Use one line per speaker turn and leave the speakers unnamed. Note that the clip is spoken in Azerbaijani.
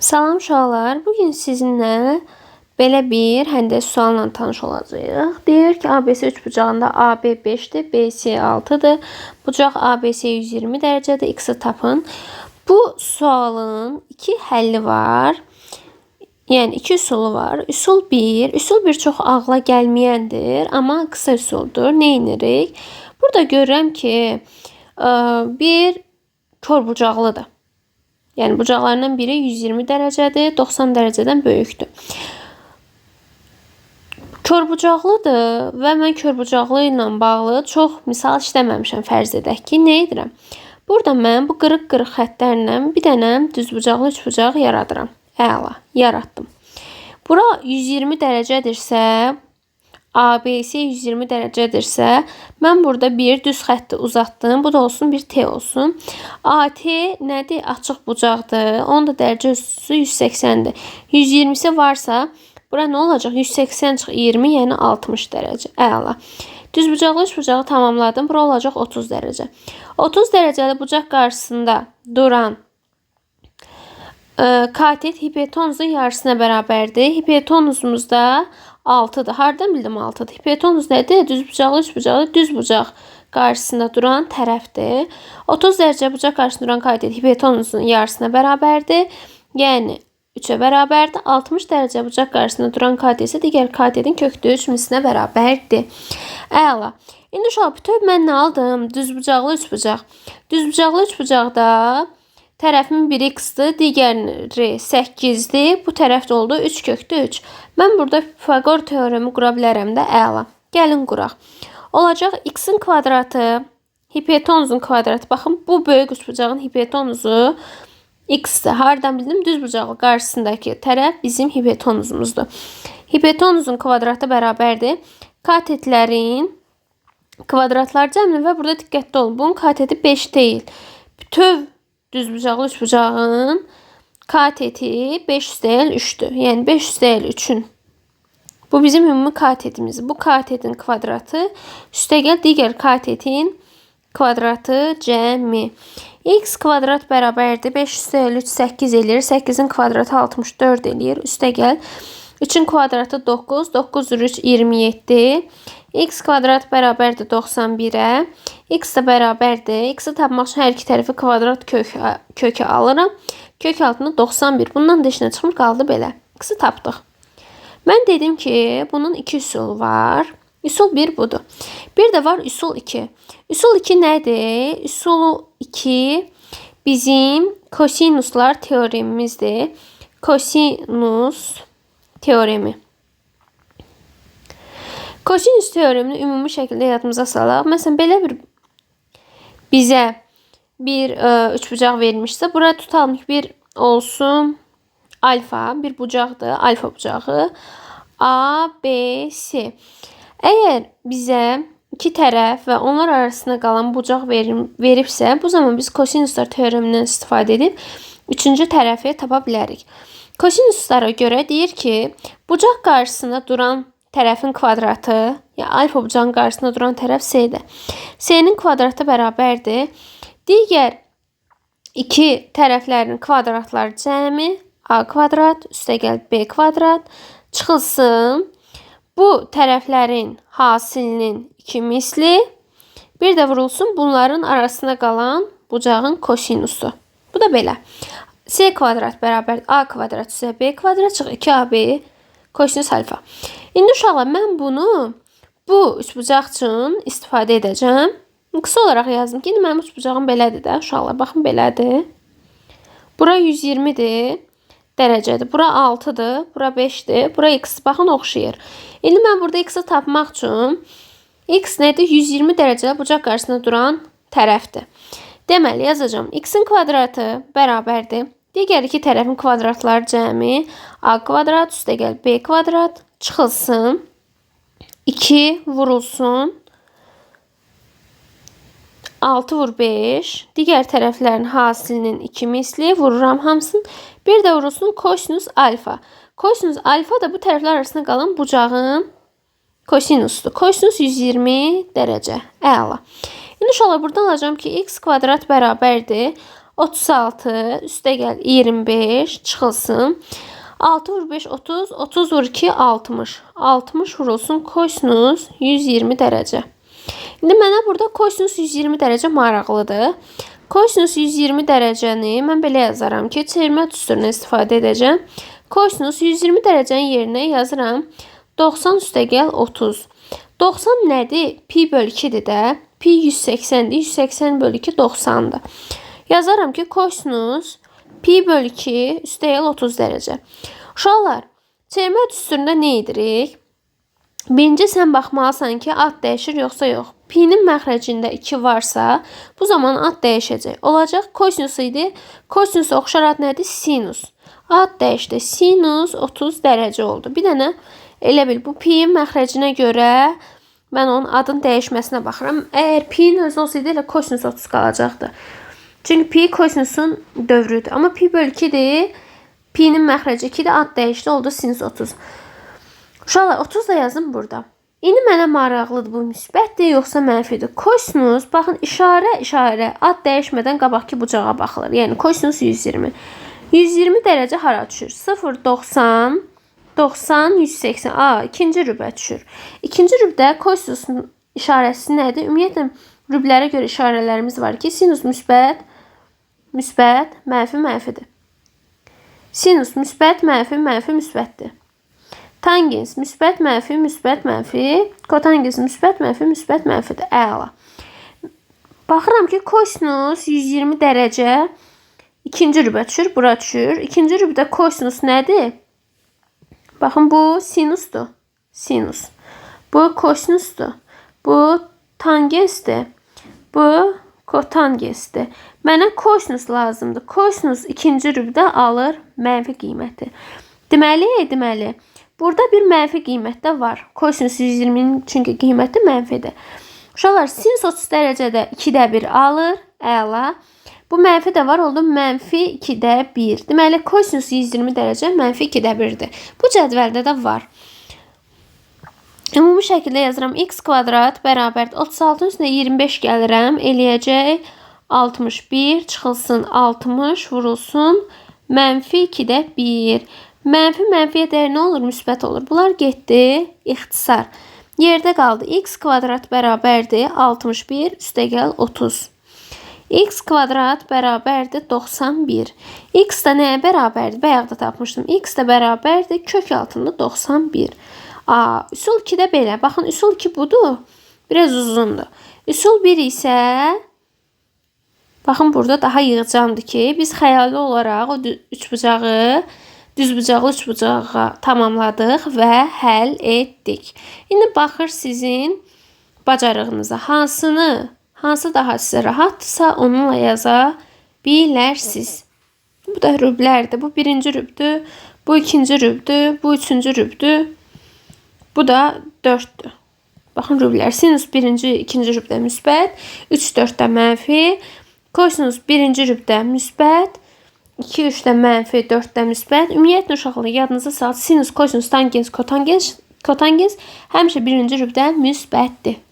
Salam uşaqlar, bugün sizinlə belə bir həndəs sualla tanış olacağıq. Deyir ki, ABC üçbucağında AB 5-dir, BC 6-dır. Bucaq ABC 120 dərəcədir, X-i tapın. Bu sualın iki həlli var. Yəni iki üsulu var. Üsul 1, üsul 1 çox ağla gəlməyəndir, amma qısa üsuldur. Nə edirik? Burada görürəm ki, bir körbucaqlıdır. Yəni bucaqlarından biri 120 dərəcədir, 90 dərəcədən böyükdür. Körbucaqlıdır və mən körbucaqlı ilə bağlı çox misal işləməmişəm, fərz edək ki, nə edirəm? Burada mən bu qırıq-qırıq xəttlərlə bir dənə düzbucaqlı üçbucaq yaradıram. Əla, yaratdım. Bura 120 dərəcədirsə, ABC 120 dərəcədirsə, mən burada bir düz xətti uzatdım. Bu da olsun, bir T olsun. AT nədir? Açıq bucaqdır. Onun da dərəcə üssü 180-dir. 120-si varsa, bura nə olacaq? 180 çıx 20, yəni 60 dərəcə. Əla. Düz bucaqlı üçbucağı tamamladım. Bura olacaq 30 dərəcə. 30 dərəcəli bucaq qarşısında duran katet hipotenuzun yarısına bərabərdir. Hipotenuzumuz da 6'dır. Hardan bildim 6'dır? Hipotenuz nədir? Düz bucaqlı üçbucaqlı düz bucaq qarşısında duran tərəfdir. 30 dərəcə bucaq qarşısında duran katet hipotenuzun yarısına bərabərdir. Yəni 3'ə bərabərdir. 60 dərəcə bucaq qarşısında duran katet isə digər katetin kökdə 3 misinə bərabərdir. Əla. İndi uşaq bütöv mən nə aldım? Düz bucaqlı üçbucaq. Düz bucaqlı üçbucaqda tərəfimin biri x-dır, digəri 8-dir. Bu tərəf də oldu 3 kökdə 3. Mən burada Pifagor teoremi qura bilərəm də, əla. Gəlin quraq. Olacaq x-in kvadratı, hipotenuzun kvadratı. Baxın, bu böyük üçbucağın hipotenuzu x-dir. Hardan bildim? Düz bucaqlı qarşısındakı tərəf bizim hipotenuzumuzdur. Hipotenuzun kvadratı bərabərdir. Katetlərin kvadratlar cəmli və burada diqqətli olun. Bunun kateti 5 deyil. Bütöv düzbucaqlı üçbucağın kateti 5 deyil 3'dür. Yəni 5 deyil 3'ün. Bu bizim ümumi katetimiz. Bu katetin kvadratı üstəgəl digər katetin kvadratı cəmi. X kvadrat bərabərdir. 5 deyil 3 8 eləyir. 8'in kvadratı 64 eləyir. Üstəgəl 3'ün kvadratı 9. 9 3 27. X kvadrat bərabərdir 91'ə. X də bərabərdir. X-i tapmaq üçün hər iki tərəfi kvadrat kökü alıram. Kök altında 91. Bundan da işinə çıxmır, qaldı belə. X-i tapdıq. Mən dedim ki, bunun iki üsulu var. Üsul 1 budur. Bir də var üsul 2. Üsul 2 nədir? Üsul 2 bizim kosinuslar teoremimizdir. Kosinus teoremi. Kosinus teoremini ümumi şəkildə yadımıza salaq. Məsələn, belə bizə bir üçbucaq verilmişsə, bura tutalım ki, bir olsun alfa, bir bucaqdır, alfa bucağı. A, B, C. Əgər bizə iki tərəf və onlar arasında qalan bucaq veribsə, bu zaman biz kosinuslar teoremindən istifadə edib üçüncü tərəfi tapa bilərik. Kosinuslara görə deyir ki, bucaq qarşısında duran tərəfin kvadratı, yəni alfa bucağın qarşısında duran tərəf C-dir. C-nin kvadratı bərabərdir. Digər iki tərəflərin kvadratları cəmi A kvadrat üstəgəl B kvadrat çıxılsın. Bu tərəflərin hasilinin 2 misli. Bir də vurulsun bunların arasında qalan bucağın kosinusu. Bu da belə. C kvadrat bərabər A kvadrat üstə B kvadrat çıx 2AB kosinus alfa. İndi uşaqlar mən bunu bu üçbucaq üçün istifadə edəcəm. Qısa olaraq yazdım ki, indi mənim üçbucağım belədir də uşaqlar. Baxın belədir. Bura 120'dir dərəcədir. Bura 6'dır. Bura 5'dir. Bura x. Baxın oxşayır. İndi mən burada x-i tapmaq üçün x nədir? 120 dərəcəli bucaq qarşısında duran tərəfdir. Deməli yazacağım. X-in kvadratı bərabərdir. Digər iki tərəfin kvadratları cəmi A kvadrat üstəgəl B kvadrat çıxılsın. 2 vurulsun. 6 vur 5. Digər tərəflərin hasilinin 2 misli. Vururam hamısını. Bir də vurulsun kosinus alfa. Kosinus alfa da bu tərəflər arasında qalan bucağın kosinusudur. Kosinus 120 dərəcə. Əla. İndi uşaqlar buradan alacağım ki, x kvadrat bərabərdir. 36 üstə gəl 25 çıxılsın. 6 vur 5 30, 30 vur 2 60. 60 vurulsun kosinus 120 dərəcə. İndi mənə burada kosinus 120 dərəcə maraqlıdır. Kosinus 120 dərəcəni mən belə yazaram ki, çevirmə düsturundan istifadə edəcəm. Kosinus 120 dərəcənin yerinə yazıram 90 üstə gəl 30. 90 nədir? Pi bölü 2-dir də. Pi 180-dir. 180 bölü 2 90-dır. Yazaram ki, kosinus pi bölü 2 üstə gəl 30 dərəcə. Uşaqlar, çevirmə düsturunda nə edirik? Birinci sən baxmalısan ki, ad dəyişir yoxsa yox. Pi'nin məxrəcində 2 varsa, bu zaman ad dəyişəcək. Olacaq kosinus idi. Kosinusa oxşar ad nədir? Sinus. Ad dəyişdi. Sinus 30 dərəcə oldu. Bir dənə elə bil, bu pi'nin məxrəcinə görə mən onun adın dəyişməsinə baxıram. Əgər pi'nin özü olsaydı elə kosinus 30 qalacaqdı. Çünki pi kosinusun dövrüdür. Amma pi bölü 2'dir. Pi'nin məxrəci 2'dir. Ad dəyişdi. Oldu sinus 30. Uşaqlar 30 da yazın burada. İndi mənə maraqlıdır bu müsbətdir yoxsa mənfidir. Kosinus, baxın işarə ad dəyişmədən qabaqki bucağa baxılır. Yəni kosinus 120. 120 dərəcə hara düşür? 0, 90, 90, 180. İkinci rübə düşür. İkinci rübdə kosinusun işarəsi nədir? Ümumiyyətlə rüblərə görə işarələrimiz var ki, sinus müsbət, mənfi, mənfidir. Sinus müsbət, mənfi, müsbətdir. Tangens müsbət, mənfi, kotangens müsbət, mənfidir. Əla. Baxıram ki, kosinus 120 dərəcə ikinci rübə düşür, bura düşür. İkinci rübdə kosinus nədir? Baxın, bu sinusdur. Sinus. Bu kosinusdur. Bu tangensdir. Bu kotangensdir. Mənə kosinus lazımdır. Kosinus ikinci rübdə alır mənfi qiyməti. Deməli, burada bir mənfi qiymət də var. Kosinus 120'nin çünki qiyməti mənfidir. Uşaqlar, sinus 30 dərəcədə 2'də 1 alır. Əla. Bu mənfi də var. Oldu mənfi 2'də 1. Deməli, kosinus 120 dərəcə mənfi 2'də 1'dir. Bu cədvəldə də var. Ümumi şəkildə yazıram. X kvadrat bərabər 36'ın üstünə 25 gəlirəm. Eləyəcək 61 çıxılsın 60 vurulsun mənfi 2'də 1. Mənfiyə dəyər nə olur? Müsbət olur. Bunlar getdi. İxtisar. Yerdə qaldı. X kvadrat bərabərdir 61 üstə gəl 30. X kvadrat bərabərdir 91. X da nəyə bərabərdir? Bayaq da tapmışdım. X da bərabərdir kök altında 91. Üsul 2'də belə. Baxın, üsul 2 budur. Biraz uzundur. Üsul 1 isə baxın, burada daha yığcandır ki, biz xəyali olaraq o üçbucağı düzbucaqlı üçbucağa tamamladıq və həll etdik. İndi baxır sizin bacarığınıza hansı daha sizə rahatdırsa onunla yaza bilərsiniz. Bu da rüblərdir. Bu birinci rübdür. Bu ikinci rübdür. Bu üçüncü rübdür. Bu da 4'dür. Baxın rüblər. Sinus birinci, ikinci rübdə müsbət. 3, 4'də mənfi. Kosinus birinci rübdə müsbət. 2, 3'də mənfi, 4'də müsbət. Ümumiyyətlə uşaqlar, yadınıza sal. Sinus, kosinus, tangens, kotangens həmişə birinci rübdə müsbətdir.